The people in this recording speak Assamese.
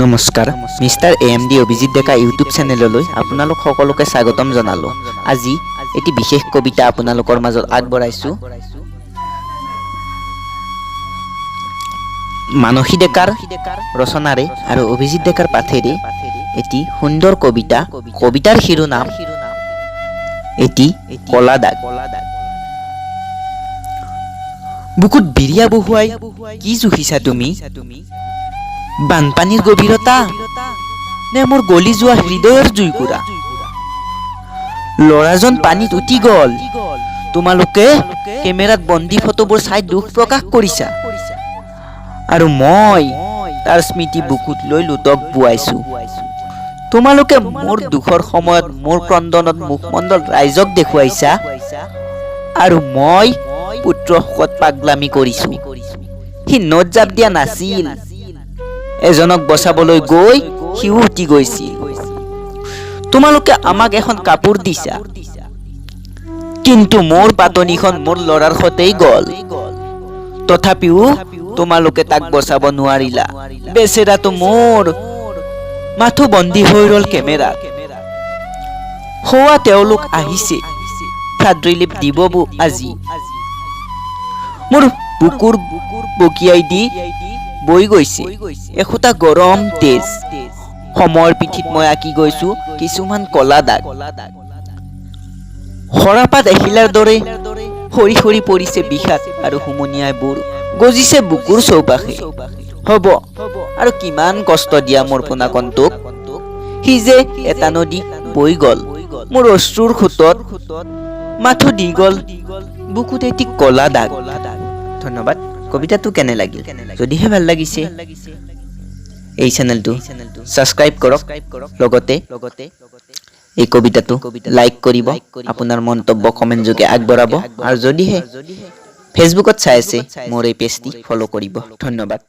নমস্কাৰ মিষ্টাৰ এএমডি অভিজিত ডেকা ইউটিউব চেনেললৈ আপোনালোক সকলোকে স্বাগতম জনালো। আজি এটি বিশেষ কবিতা আপোনালোকৰ মাজত আগবঢ়াইছো। মানসী ডেকাৰ ৰচনাৰে আৰু অভিজিত ডেকাৰ পাঠেৰে এটি সুন্দৰ কবিতা। কবিতাৰ শিৰোনাম এটি কলা দাগ। বুকুত বিৰিয়া বহুৱাই কি জুখিছা তুমি? বানপানীৰ গভীৰতা নে মোৰ গলি যোৱা হৃদয়ৰ জুইকুৰা? ল'ৰাজন পানীত উঠি গ'ল, তোমালোকে কেমেৰাত বন্দী ফটোবোৰ চাই দুখ প্ৰকাশ কৰিছা, আৰু মই তাৰ স্মৃতি বুকুত লৈ লুটক বোৱাইছো। তোমালোকে মোৰ দুখৰ সময়ত মোৰ ক্ৰন্দনত মুখমণ্ডল ৰাইজক দেখুৱাইছা, আৰু মই পুত্ৰ শোকত পাগলামি কৰিছো। সি নদ জাপ দিয়া নাছিল, এজনক বচাবলৈ গৈ সিও উঠি গৈছিল। তোমালোকে আমাক এখন কাপোৰ দিছা, কিন্তু মোৰ পাতনিখন মোৰ ল'ৰাৰ সতেই গ'ল। তথাপিও তোমালোকে তাক বচাব নোৱাৰিলা। বেচেৰাটো মোৰ মাথো বন্দী হৈ ৰল কেমেৰাত। হোৱা তেওঁলোক আহিছে, ফ্লাড ৰিলিফ দিব আজি। মোৰ বুকুৰ বকিয়াই দি বৈ গৈছে এসোটা গৰম তেজ। সময়ৰ পিঠিত মই আঁকি গৈছো কিছুমান কলা দাগ। সৰাপাত এখিলাৰ দৰে সৰি সৰি পৰিছে বিষাদ আৰু হুমুনিয়াই বোৰ গজিছে বুকুৰ চৌপাশে। হ'ব আৰু কিমান কষ্ট দিয়া মোৰ পোনাকন্তক। সি যে এটা নদী বৈ গল মোৰ অশ্ৰুৰ খুঁটত, মাথো দি গল বুকুত এটি কলা দাগ। ধন্যবাদ। কবিতাটো কেনে লাগিল? যদিহে ভাল লাগিছে এই চেনেলটো সাবস্ক্ৰাইব কৰক, লগতে এই কবিতাটো লাইক কৰিব, আপোনাৰ মন্তব্য কমেন্ট যোগে আগবঢ়াব, আৰু যদিহে ফেচবুকত চাই আছে মোৰ এই পেজটি ফলো কৰিব। ধন্যবাদ।